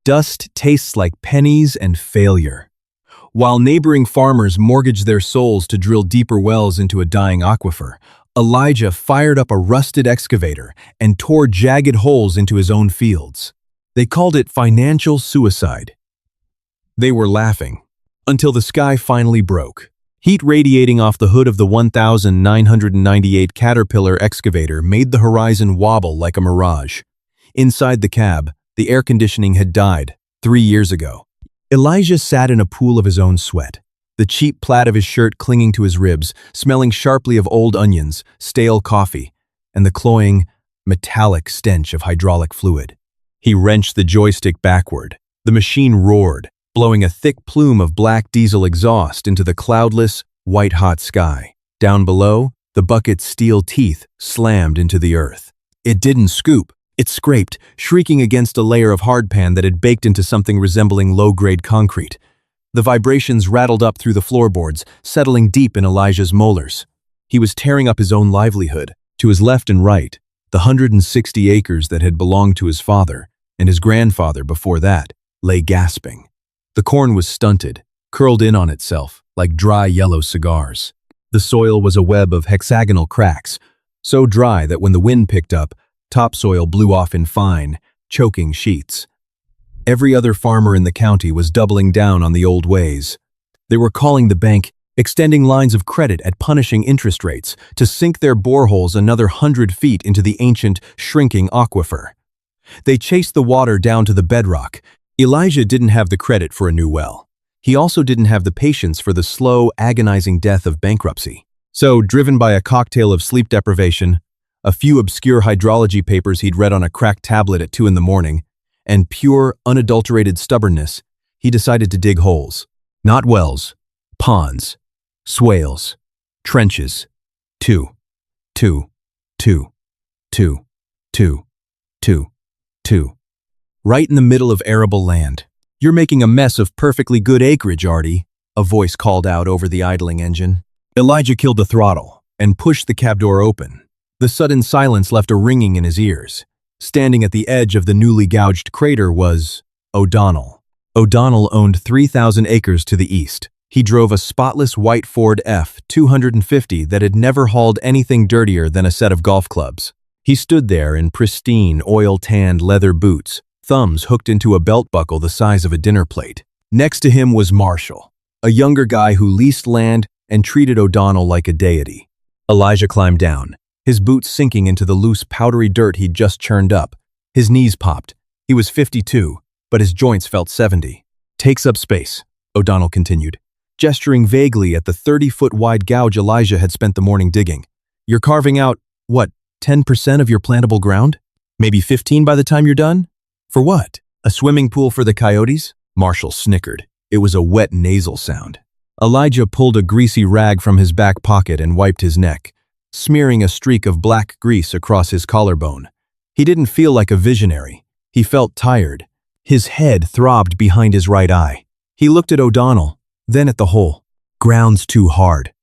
dust tastes like pennies and failure. While neighboring farmers mortgaged their souls to drill deeper wells into a dying aquifer, Elijah fired up a rusted excavator and tore jagged holes into his own fields. They called it financial suicide. They were laughing, until the sky finally broke. Heat radiating off the hood of the 1998 Caterpillar excavator made the horizon wobble like a mirage. Inside the cab, the air conditioning had died 3 years ago. Elijah sat in a pool of his own sweat, the cheap plaid of his shirt clinging to his ribs, smelling sharply of old onions, stale coffee, and the cloying, metallic stench of hydraulic fluid. He wrenched the joystick backward. The machine roared, blowing a thick plume of black diesel exhaust into the cloudless, white-hot sky. Down below, the bucket's steel teeth slammed into the earth. It didn't scoop. It scraped, shrieking against a layer of hardpan that had baked into something resembling low-grade concrete. The vibrations rattled up through the floorboards, settling deep in Elijah's molars. He was tearing up his own livelihood. To his left and right, the 160 acres that had belonged to his father, and his grandfather before that, lay gasping. The corn was stunted, curled in on itself, like dry yellow cigars. The soil was a web of hexagonal cracks, so dry that when the wind picked up, topsoil blew off in fine, choking sheets. Every other farmer in the county was doubling down on the old ways. They were calling the bank, extending lines of credit at punishing interest rates to sink their boreholes another 100 feet into the ancient, shrinking aquifer. They chased the water down to the bedrock. Elijah didn't have the credit for a new well. He also didn't have the patience for the slow, agonizing death of bankruptcy. So, driven by a cocktail of sleep deprivation, a few obscure hydrology papers he'd read on a cracked tablet at 2 a.m, and pure, unadulterated stubbornness, he decided to dig holes. Not wells, ponds, swales, trenches. 2, 2, 2, 2, 2, 2, 2. Right in the middle of arable land. "You're making a mess of perfectly good acreage, Artie," a voice called out over the idling engine. Elijah killed the throttle and pushed the cab door open. The sudden silence left a ringing in his ears. Standing at the edge of the newly gouged crater was O'Donnell. O'Donnell owned 3,000 acres to the east. He drove a spotless white Ford F-250 that had never hauled anything dirtier than a set of golf clubs. He stood there in pristine, oil-tanned leather boots, thumbs hooked into a belt buckle the size of a dinner plate. Next to him was Marshall, a younger guy who leased land and treated O'Donnell like a deity. Elijah climbed down, his boots sinking into the loose, powdery dirt he'd just churned up. His knees popped. He was 52, but his joints felt 70. "Takes up space," O'Donnell continued, gesturing vaguely at the 30-foot-wide gouge Elijah had spent the morning digging. "You're carving out, what, 10% of your plantable ground? Maybe 15 by the time you're done? For what? A swimming pool for the coyotes?" Marshall snickered. It was a wet nasal sound. Elijah pulled a greasy rag from his back pocket and wiped his neck, smearing a streak of black grease across his collarbone. He didn't feel like a visionary. He felt tired. His head throbbed behind his right eye. He looked at O'Donnell, then at the hole. "Ground's too hard,"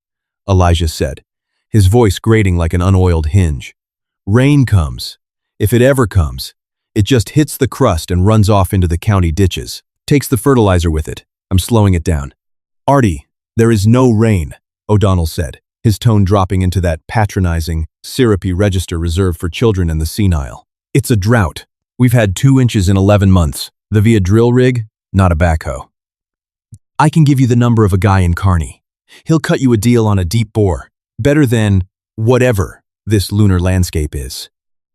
Elijah said, his voice grating like an unoiled hinge. "Rain comes. If it ever comes, it just hits the crust and runs off into the county ditches. Takes the fertilizer with it. I'm slowing it down." "Artie, there is no rain," O'Donnell said, his tone dropping into that patronizing, syrupy register reserved for children and the senile. "It's a drought. We've had 2 inches in 11 months. The via drill rig, not a backhoe. I can give you the number of a guy in Kearney. He'll cut you a deal on a deep bore. Better than whatever this lunar landscape is."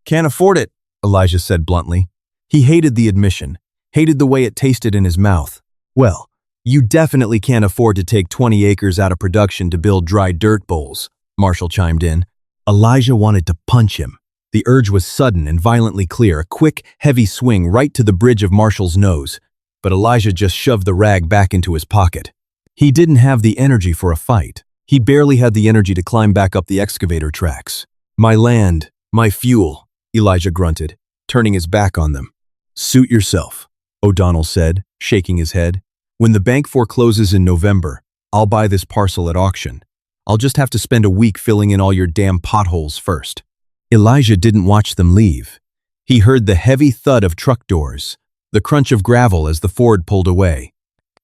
"Can't afford it," Elijah said bluntly. He hated the admission, hated the way it tasted in his mouth. "Well, you definitely can't afford to take 20 acres out of production to build dry dirt bowls," Marshall chimed in. Elijah wanted to punch him. The urge was sudden and violently clear, a quick, heavy swing right to the bridge of Marshall's nose. But Elijah just shoved the rag back into his pocket. He didn't have the energy for a fight. He barely had the energy to climb back up the excavator tracks. "My land, my fuel," Elijah grunted, turning his back on them. "Suit yourself," O'Donnell said, shaking his head. "When the bank forecloses in November, I'll buy this parcel at auction. I'll just have to spend a week filling in all your damn potholes first." Elijah didn't watch them leave. He heard the heavy thud of truck doors, the crunch of gravel as the Ford pulled away.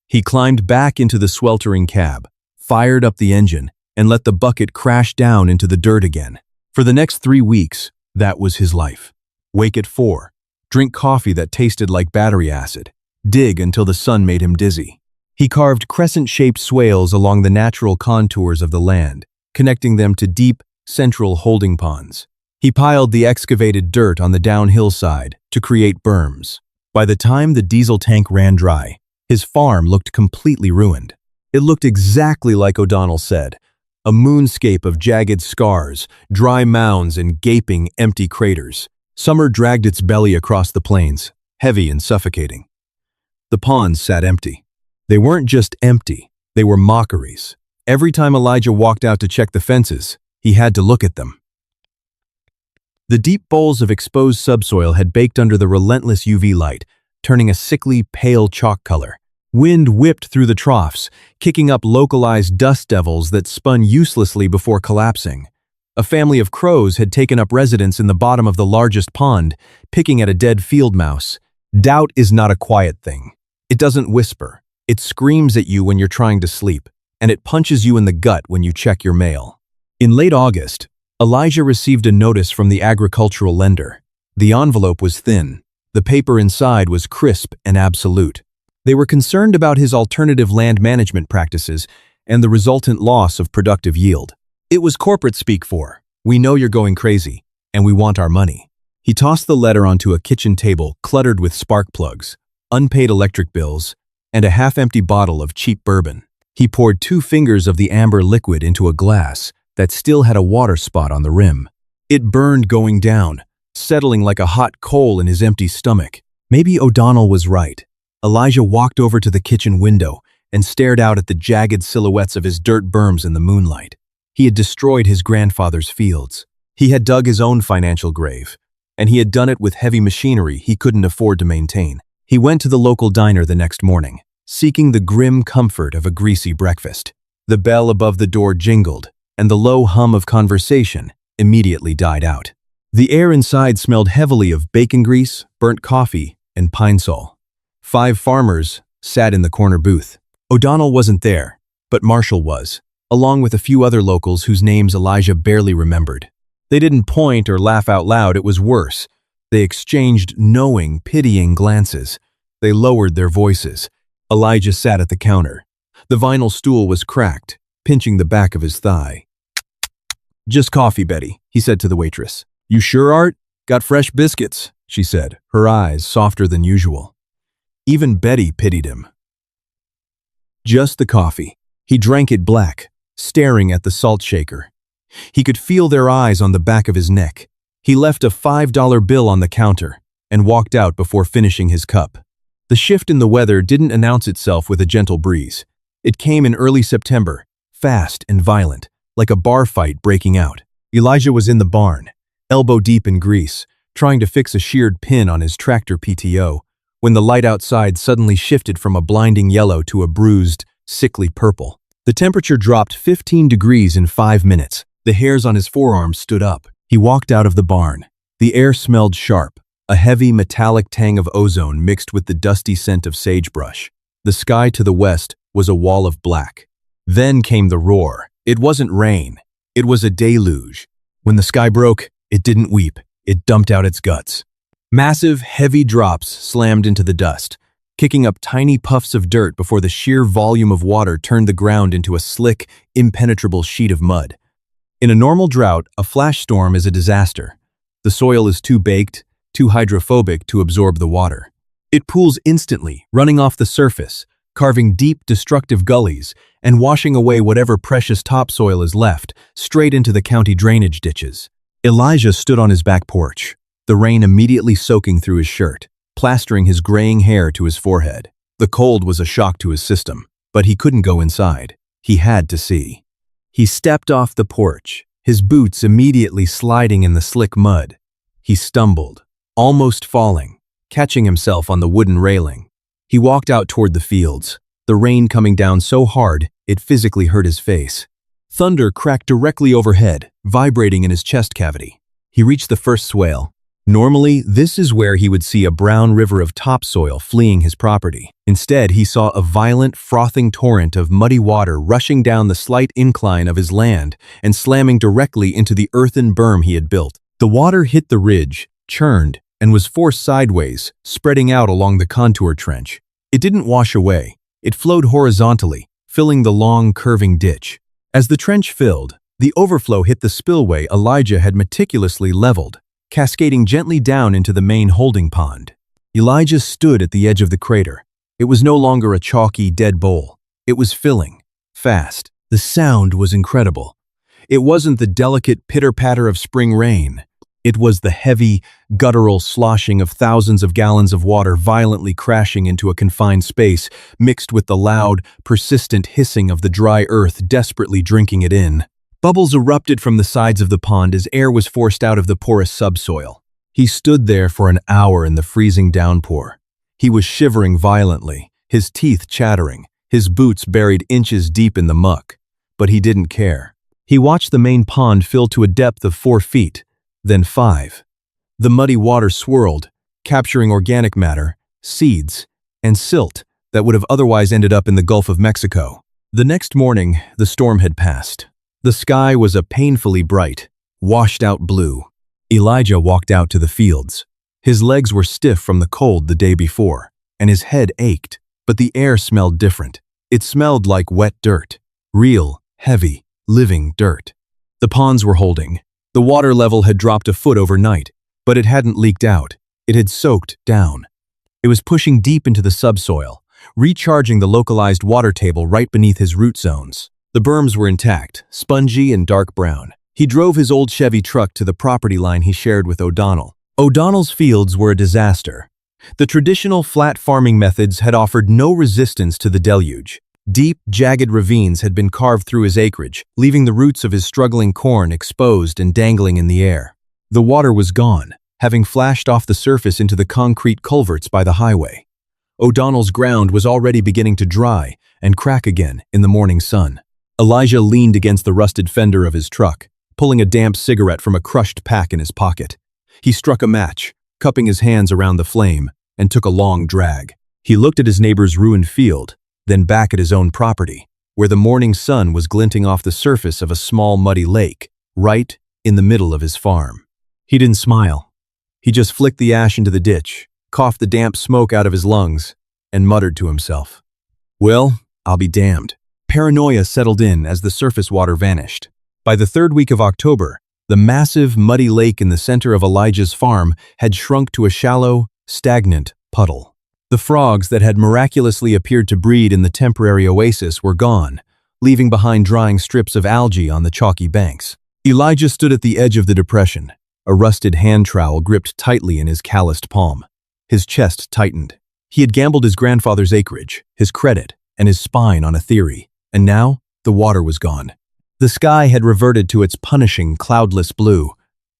He climbed back into the sweltering cab, fired up the engine, and let the bucket crash down into the dirt again. For the next 3 weeks, that was his life. Wake at 4, drink coffee that tasted like battery acid, dig until the sun made him dizzy. He carved crescent-shaped swales along the natural contours of the land, connecting them to deep, central holding ponds. He piled the excavated dirt on the downhill side to create berms. By the time the diesel tank ran dry, his farm looked completely ruined. It looked exactly like O'Donnell said, a moonscape of jagged scars, dry mounds, and gaping, empty craters. Summer dragged its belly across the plains, heavy and suffocating. The ponds sat empty. They weren't just empty, they were mockeries. Every time Elijah walked out to check the fences, he had to look at them. The deep bowls of exposed subsoil had baked under the relentless UV light, turning a sickly, pale chalk color. Wind whipped through the troughs, kicking up localized dust devils that spun uselessly before collapsing. A family of crows had taken up residence in the bottom of the largest pond, picking at a dead field mouse. Doubt is not a quiet thing. It doesn't whisper. It screams at you when you're trying to sleep, and it punches you in the gut when you check your mail. In late August, Elijah received a notice from the agricultural lender. The envelope was thin. The paper inside was crisp and absolute. They were concerned about his alternative land management practices and the resultant loss of productive yield. It was corporate speak for, "We know you're going crazy, and we want our money." He tossed the letter onto a kitchen table cluttered with spark plugs, unpaid electric bills, and a half-empty bottle of cheap bourbon. He poured 2 fingers of the amber liquid into a glass that still had a water spot on the rim. It burned going down, settling like a hot coal in his empty stomach. Maybe O'Donnell was right. Elijah walked over to the kitchen window and stared out at the jagged silhouettes of his dirt berms in the moonlight. He had destroyed his grandfather's fields. He had dug his own financial grave, and he had done it with heavy machinery he couldn't afford to maintain. He went to the local diner the next morning, seeking the grim comfort of a greasy breakfast. The bell above the door jingled, and the low hum of conversation immediately died out. The air inside smelled heavily of bacon grease, burnt coffee, and pine sol. 5 farmers sat in the corner booth. O'Donnell wasn't there, but Marshall was, along with a few other locals whose names Elijah barely remembered. They didn't point or laugh out loud, it was worse. They exchanged knowing, pitying glances. They lowered their voices. Elijah sat at the counter. The vinyl stool was cracked, pinching the back of his thigh. "Just coffee, Betty," he said to the waitress. "You sure, Art? Got fresh biscuits," she said, her eyes softer than usual. Even Betty pitied him. Just the coffee. He drank it black, staring at the salt shaker. He could feel their eyes on the back of his neck. He left a $5 bill on the counter and walked out before finishing his cup. The shift in the weather didn't announce itself with a gentle breeze. It came in early September, fast and violent, like a bar fight breaking out. Elijah was in the barn, elbow deep in grease, trying to fix a sheared pin on his tractor PTO, when the light outside suddenly shifted from a blinding yellow to a bruised, sickly purple. The temperature dropped 15 degrees in 5 minutes. The hairs on his forearms stood up. He walked out of the barn. The air smelled sharp, a heavy metallic tang of ozone mixed with the dusty scent of sagebrush. The sky to the west was a wall of black. Then came the roar. It wasn't rain. It was a deluge. When the sky broke, it didn't weep. It dumped out its guts. Massive, heavy drops slammed into the dust, kicking up tiny puffs of dirt before the sheer volume of water turned the ground into a slick, impenetrable sheet of mud. In a normal drought, a flash storm is a disaster. The soil is too baked, too hydrophobic to absorb the water. It pools instantly, running off the surface, carving deep, destructive gullies, and washing away whatever precious topsoil is left, straight into the county drainage ditches. Elijah stood on his back porch, the rain immediately soaking through his shirt, plastering his graying hair to his forehead. The cold was a shock to his system, but he couldn't go inside. He had to see. He stepped off the porch, his boots immediately sliding in the slick mud. He stumbled, almost falling, catching himself on the wooden railing. He walked out toward the fields, the rain coming down so hard it physically hurt his face. Thunder cracked directly overhead, vibrating in his chest cavity. He reached the first swale. Normally, this is where he would see a brown river of topsoil fleeing his property. Instead, he saw a violent, frothing torrent of muddy water rushing down the slight incline of his land and slamming directly into the earthen berm he had built. The water hit the ridge, churned, and was forced sideways, spreading out along the contour trench. It didn't wash away. It flowed horizontally, filling the long, curving ditch. As the trench filled, the overflow hit the spillway Elijah had meticulously leveled, cascading gently down into the main holding pond. Elijah stood at the edge of the crater. It was no longer a chalky, dead bowl. It was filling, fast. The sound was incredible. It wasn't the delicate pitter-patter of spring rain. It was the heavy, guttural sloshing of thousands of gallons of water violently crashing into a confined space, mixed with the loud, persistent hissing of the dry earth desperately drinking it in. Bubbles erupted from the sides of the pond as air was forced out of the porous subsoil. He stood there for an hour in the freezing downpour. He was shivering violently, his teeth chattering, his boots buried inches deep in the muck. But he didn't care. He watched the main pond fill to a depth of 4 feet, then 5. The muddy water swirled, capturing organic matter, seeds, and silt that would have otherwise ended up in the Gulf of Mexico. The next morning, the storm had passed. The sky was a painfully bright, washed-out blue. Elijah walked out to the fields. His legs were stiff from the cold the day before, and his head ached, but the air smelled different. It smelled like wet dirt. Real, heavy, living dirt. The ponds were holding. The water level had dropped a foot overnight, but it hadn't leaked out. It had soaked down. It was pushing deep into the subsoil, recharging the localized water table right beneath his root zones. The berms were intact, spongy and dark brown. He drove his old Chevy truck to the property line he shared with O'Donnell. O'Donnell's fields were a disaster. The traditional flat farming methods had offered no resistance to the deluge. Deep, jagged ravines had been carved through his acreage, leaving the roots of his struggling corn exposed and dangling in the air. The water was gone, having flashed off the surface into the concrete culverts by the highway. O'Donnell's ground was already beginning to dry and crack again in the morning sun. Elijah leaned against the rusted fender of his truck, pulling a damp cigarette from a crushed pack in his pocket. He struck a match, cupping his hands around the flame, and took a long drag. He looked at his neighbor's ruined field, then back at his own property, where the morning sun was glinting off the surface of a small muddy lake, right in the middle of his farm. He didn't smile. He just flicked the ash into the ditch, coughed the damp smoke out of his lungs, and muttered to himself, "Well, I'll be damned." Paranoia settled in as the surface water vanished. By the 3rd week of October, the massive, muddy lake in the center of Elijah's farm had shrunk to a shallow, stagnant puddle. The frogs that had miraculously appeared to breed in the temporary oasis were gone, leaving behind drying strips of algae on the chalky banks. Elijah stood at the edge of the depression, a rusted hand trowel gripped tightly in his calloused palm. His chest tightened. He had gambled his grandfather's acreage, his credit, and his spine on a theory. And now, the water was gone. The sky had reverted to its punishing, cloudless blue.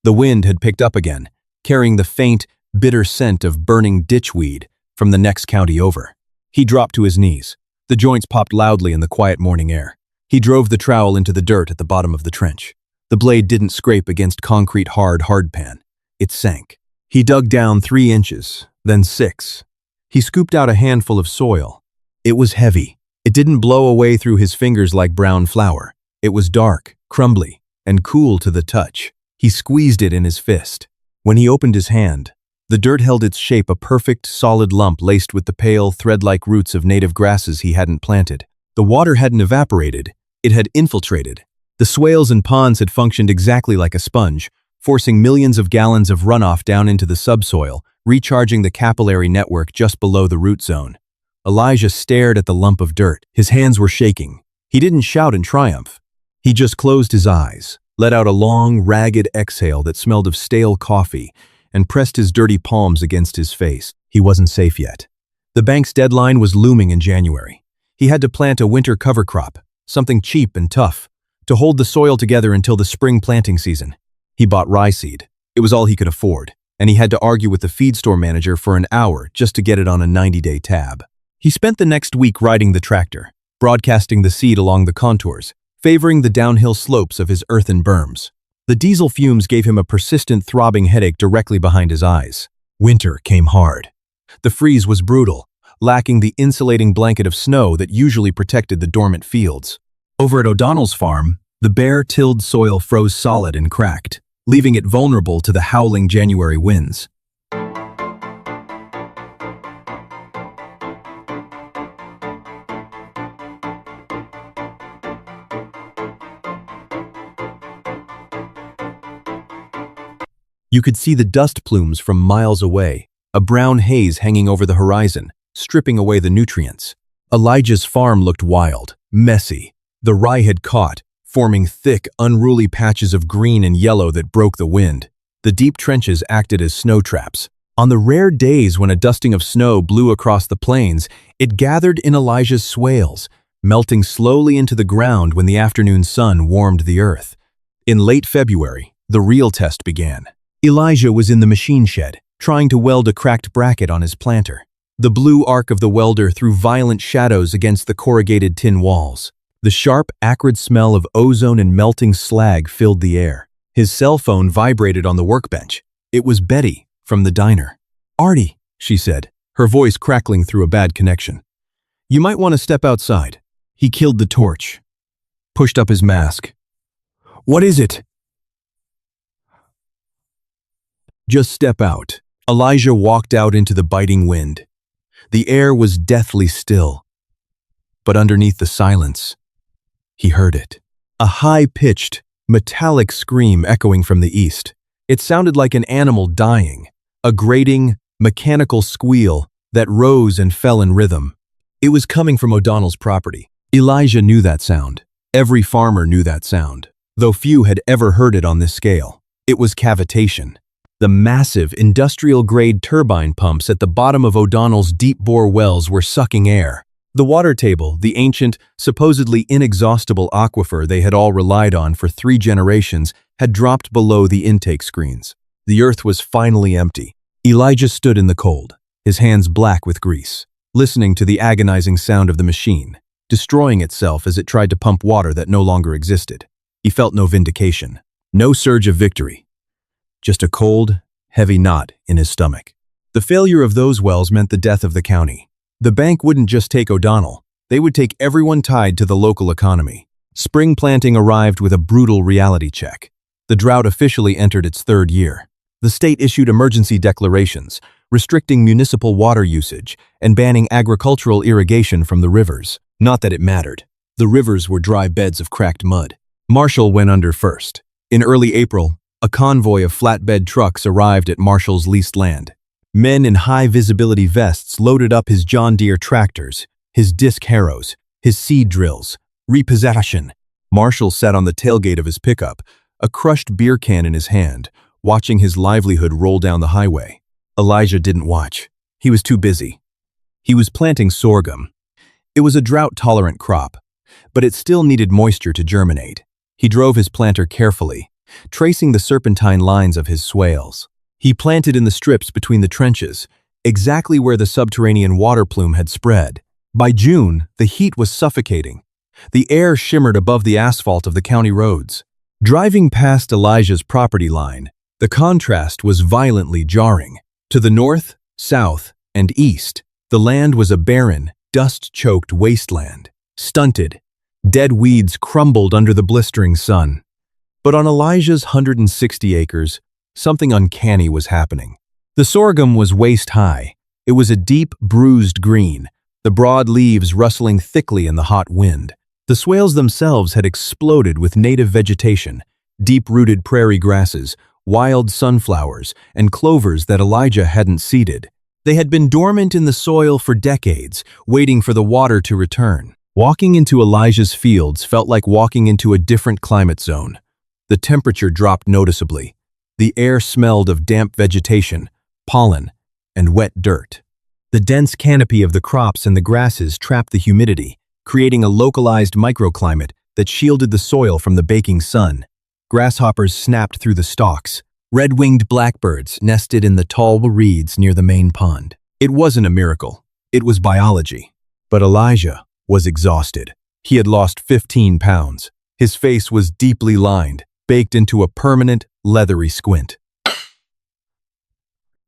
The wind had picked up again, carrying the faint, bitter scent of burning ditchweed from the next county over. He dropped to his knees. The joints popped loudly in the quiet morning air. He drove the trowel into the dirt at the bottom of the trench. The blade didn't scrape against concrete hardpan. It sank. He dug down 3 inches, then 6. He scooped out a handful of soil. It was heavy. It didn't blow away through his fingers like brown flour. It was dark, crumbly, and cool to the touch. He squeezed it in his fist. When he opened his hand, the dirt held its shape, a perfect, solid lump laced with the pale, thread-like roots of native grasses he hadn't planted. The water hadn't evaporated. It had infiltrated. The swales and ponds had functioned exactly like a sponge, forcing millions of gallons of runoff down into the subsoil, recharging the capillary network just below the root zone. Elijah stared at the lump of dirt. His hands were shaking. He didn't shout in triumph. He just closed his eyes, let out a long, ragged exhale that smelled of stale coffee, and pressed his dirty palms against his face. He wasn't safe yet. The bank's deadline was looming in January. He had to plant a winter cover crop, something cheap and tough, to hold the soil together until the spring planting season. He bought rye seed. It was all he could afford, and he had to argue with the feed store manager for an hour just to get it on a 90-day tab. He spent the next week riding the tractor, broadcasting the seed along the contours, favoring the downhill slopes of his earthen berms. The diesel fumes gave him a persistent throbbing headache directly behind his eyes. Winter came hard. The freeze was brutal, lacking the insulating blanket of snow that usually protected the dormant fields. Over at O'Donnell's farm, the bare, tilled soil froze solid and cracked, leaving it vulnerable to the howling January winds. You could see the dust plumes from miles away, a brown haze hanging over the horizon, stripping away the nutrients. Elijah's farm looked wild, messy. The rye had caught, forming thick, unruly patches of green and yellow that broke the wind. The deep trenches acted as snow traps. On the rare days when a dusting of snow blew across the plains, it gathered in Elijah's swales, melting slowly into the ground when the afternoon sun warmed the earth. In late February, the real test began. Elijah was in the machine shed, trying to weld a cracked bracket on his planter. The blue arc of the welder threw violent shadows against the corrugated tin walls. The sharp, acrid smell of ozone and melting slag filled the air. His cell phone vibrated on the workbench. It was Betty, from the diner. "Artie," she said, her voice crackling through a bad connection. "You might want to step outside." He killed the torch, pushed up his mask. "What is it?" "Just step out." Elijah walked out into the biting wind. The air was deathly still. But underneath the silence, he heard it. A high-pitched, metallic scream echoing from the east. It sounded like an animal dying, a grating, mechanical squeal that rose and fell in rhythm. It was coming from O'Donnell's property. Elijah knew that sound. Every farmer knew that sound, though few had ever heard it on this scale. It was cavitation. The massive, industrial-grade turbine pumps at the bottom of O'Donnell's deep-bore wells were sucking air. The water table, the ancient, supposedly inexhaustible aquifer they had all relied on for 3 generations, had dropped below the intake screens. The earth was finally empty. Elijah stood in the cold, his hands black with grease, listening to the agonizing sound of the machine, destroying itself as it tried to pump water that no longer existed. He felt no vindication, no surge of victory. Just a cold, heavy knot in his stomach. The failure of those wells meant the death of the county. The bank wouldn't just take O'Donnell, they would take everyone tied to the local economy. Spring planting arrived with a brutal reality check. The drought officially entered its 3rd year. The state issued emergency declarations, restricting municipal water usage and banning agricultural irrigation from the rivers. Not that it mattered. The rivers were dry beds of cracked mud. Marshall went under first. In early April, a convoy of flatbed trucks arrived at Marshall's leased land. Men in high-visibility vests loaded up his John Deere tractors, his disc harrows, his seed drills. Repossession. Marshall sat on the tailgate of his pickup, a crushed beer can in his hand, watching his livelihood roll down the highway. Elijah didn't watch. He was too busy. He was planting sorghum. It was a drought-tolerant crop, but it still needed moisture to germinate. He drove his planter carefully, tracing the serpentine lines of his swales. He planted in the strips between the trenches, exactly where the subterranean water plume had spread. By June, the heat was suffocating. The air shimmered above the asphalt of the county roads. Driving past Elijah's property line, the contrast was violently jarring. To the north, south, and east, the land was a barren, dust-choked wasteland. Stunted, dead weeds crumbled under the blistering sun. But on Elijah's 160 acres, something uncanny was happening. The sorghum was waist-high. It was a deep, bruised green, the broad leaves rustling thickly in the hot wind. The swales themselves had exploded with native vegetation, deep-rooted prairie grasses, wild sunflowers, and clovers that Elijah hadn't seeded. They had been dormant in the soil for decades, waiting for the water to return. Walking into Elijah's fields felt like walking into a different climate zone. The temperature dropped noticeably. The air smelled of damp vegetation, pollen, and wet dirt. The dense canopy of the crops and the grasses trapped the humidity, creating a localized microclimate that shielded the soil from the baking sun. Grasshoppers snapped through the stalks. Red-winged blackbirds nested in the tall reeds near the main pond. It wasn't a miracle. It was biology. But Elijah was exhausted. He had lost 15 pounds. His face was deeply lined, baked into a permanent, leathery squint.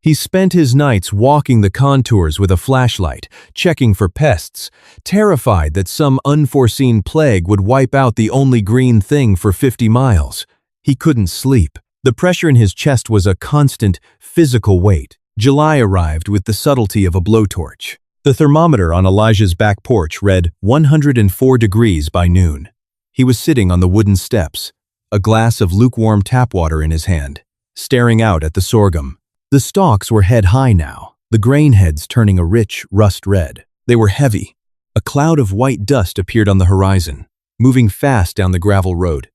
He spent his nights walking the contours with a flashlight, checking for pests, terrified that some unforeseen plague would wipe out the only green thing for 50 miles. He couldn't sleep. The pressure in his chest was a constant, physical weight. July arrived with the subtlety of a blowtorch. The thermometer on Elijah's back porch read 104 degrees by noon. He was sitting on the wooden steps, a glass of lukewarm tap water in his hand, staring out at the sorghum. The stalks were head-high now, the grain heads turning a rich rust red. They were heavy. A cloud of white dust appeared on the horizon, moving fast down the gravel road.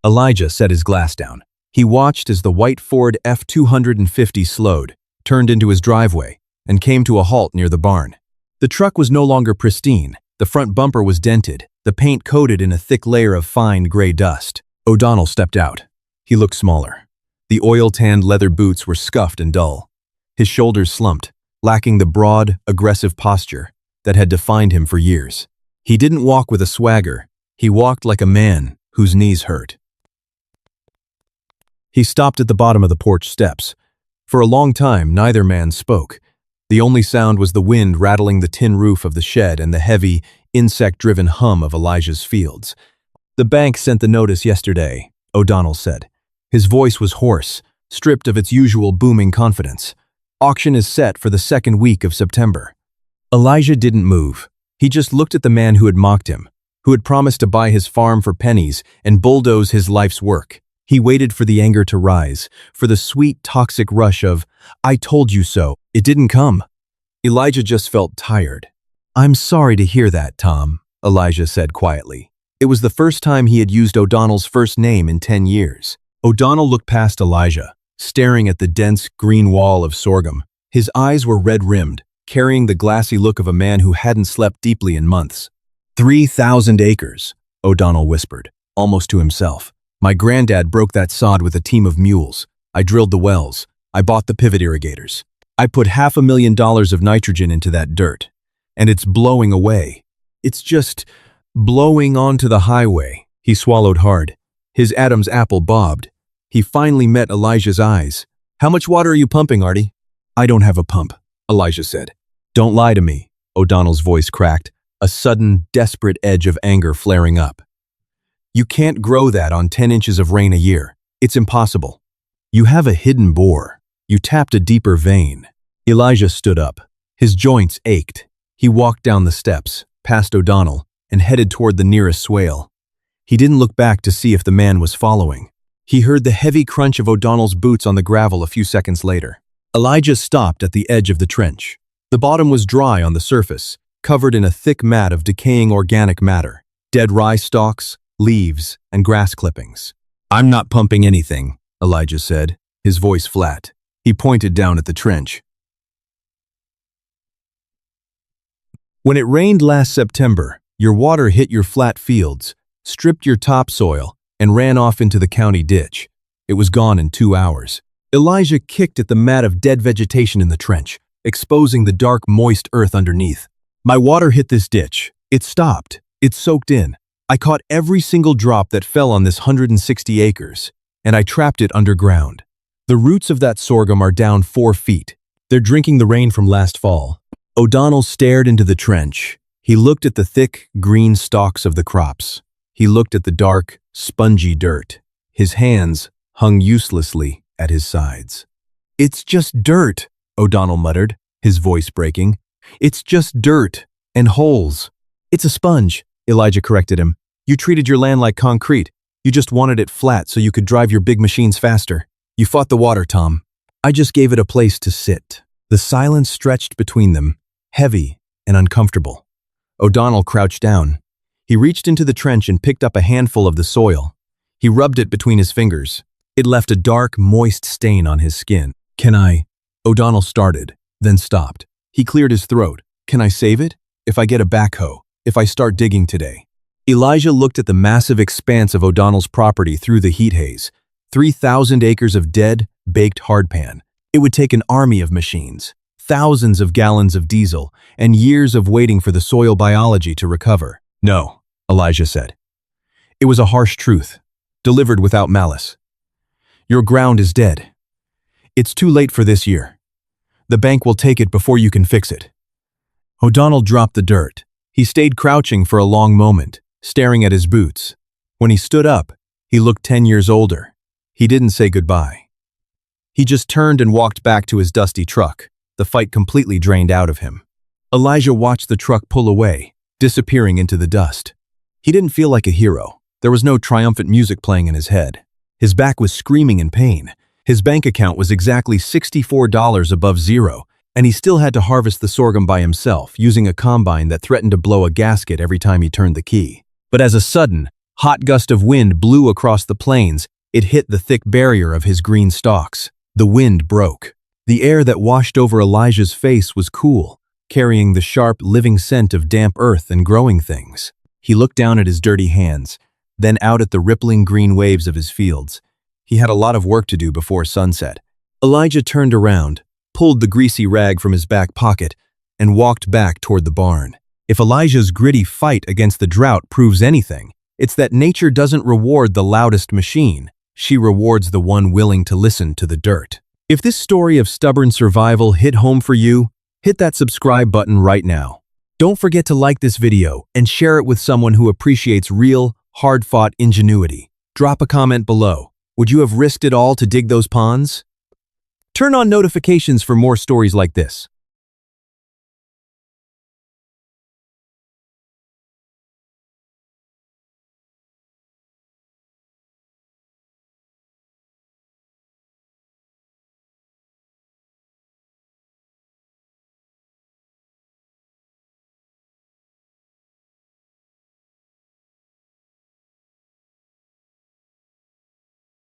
Elijah set his glass down. He watched as the white Ford F-250 slowed, turned into his driveway, and came to a halt near the barn. The truck was no longer pristine. The front bumper was dented, the paint coated in a thick layer of fine gray dust. O'Donnell stepped out. He looked smaller. The oil-tanned leather boots were scuffed and dull. His shoulders slumped, lacking the broad, aggressive posture that had defined him for years. He didn't walk with a swagger. He walked like a man whose knees hurt. He stopped at the bottom of the porch steps. For a long time, neither man spoke. The only sound was the wind rattling the tin roof of the shed and the heavy, insect-driven hum of Elijah's fields. "The bank sent the notice yesterday," O'Donnell said. His voice was hoarse, stripped of its usual booming confidence. "Auction is set for the second week of September." Elijah didn't move. He just looked at the man who had mocked him, who had promised to buy his farm for pennies and bulldoze his life's work. He waited for the anger to rise, for the sweet, toxic rush of, "I told you so." It didn't come. Elijah just felt tired. "I'm sorry to hear that, Tom," Elijah said quietly. It was the first time he had used O'Donnell's first name in 10 years. O'Donnell looked past Elijah, staring at the dense green wall of sorghum. His eyes were red-rimmed, carrying the glassy look of a man who hadn't slept deeply in months. 3,000 acres, O'Donnell whispered, almost to himself. "My granddad broke that sod with a team of mules. I drilled the wells. I bought the pivot irrigators. I put $500,000 of nitrogen into that dirt. And it's blowing away. It's just blowing onto the highway." He swallowed hard. His Adam's apple bobbed. He finally met Elijah's eyes. "How much water are you pumping, Artie?" "I don't have a pump," Elijah said. "Don't lie to me," O'Donnell's voice cracked, a sudden, desperate edge of anger flaring up. "You can't grow that on 10 inches of rain a year. It's impossible. You have a hidden bore. You tapped a deeper vein." Elijah stood up. His joints ached. He walked down the steps, past O'Donnell, and headed toward the nearest swale. He didn't look back to see if the man was following. He heard the heavy crunch of O'Donnell's boots on the gravel a few seconds later. Elijah stopped at the edge of the trench. The bottom was dry on the surface, covered in a thick mat of decaying organic matter, dead rye stalks, leaves, and grass clippings. "I'm not pumping anything," Elijah said, his voice flat. He pointed down at the trench. "When it rained last September, your water hit your flat fields, stripped your topsoil, and ran off into the county ditch. It was gone in 2 hours. Elijah kicked at the mat of dead vegetation in the trench, exposing the dark, moist earth underneath. "My water hit this ditch. It stopped. It soaked in. I caught every single drop that fell on this 160 acres, and I trapped it underground. The roots of that sorghum are down 4 feet. They're drinking the rain from last fall." O'Donnell stared into the trench. He looked at the thick, green stalks of the crops. He looked at the dark, spongy dirt. His hands hung uselessly at his sides. "It's just dirt," O'Donnell muttered, his voice breaking. "It's just dirt and holes." "It's a sponge," Elijah corrected him. "You treated your land like concrete. You just wanted it flat so you could drive your big machines faster. You fought the water, Tom. I just gave it a place to sit." The silence stretched between them, heavy and uncomfortable. O'Donnell crouched down. He reached into the trench and picked up a handful of the soil. He rubbed it between his fingers. It left a dark, moist stain on his skin. "Can I?" O'Donnell started, then stopped. He cleared his throat. "Can I save it? If I get a backhoe? If I start digging today?" Elijah looked at the massive expanse of O'Donnell's property through the heat haze. 3,000 acres of dead, baked hardpan. It would take an army of machines, thousands of gallons of diesel, and years of waiting for the soil biology to recover. "No," Elijah said. It was a harsh truth. delivered without malice. Your ground is dead. It's too late for this year. The bank will take it before you can fix it. O'Donnell dropped the dirt. He stayed crouching for a long moment, staring at his boots. When he stood up, he looked 10 years older. He didn't say goodbye. He just turned and walked back to his dusty truck, the fight completely drained out of him. Elijah watched the truck pull away, disappearing into the dust. He didn't feel like a hero. There was no triumphant music playing in his head. His back was screaming in pain. His bank account was exactly $64 above zero, and he still had to harvest the sorghum by himself, using a combine that threatened to blow a gasket every time he turned the key. But as a sudden, hot gust of wind blew across the plains, it hit the thick barrier of his green stalks. The wind broke. The air that washed over Elijah's face was cool, carrying the sharp, living scent of damp earth and growing things. He looked down at his dirty hands, then out at the rippling green waves of his fields. He had a lot of work to do before sunset. Elijah turned around, pulled the greasy rag from his back pocket, and walked back toward the barn. If Elijah's gritty fight against the drought proves anything, it's that nature doesn't reward the loudest machine. She rewards the one willing to listen to the dirt. If this story of stubborn survival hit home for you, hit that subscribe button right now. Don't forget to like this video and share it with someone who appreciates real, hard-fought ingenuity. Drop a comment below. Would you have risked it all to dig those ponds? Turn on notifications for more stories like this.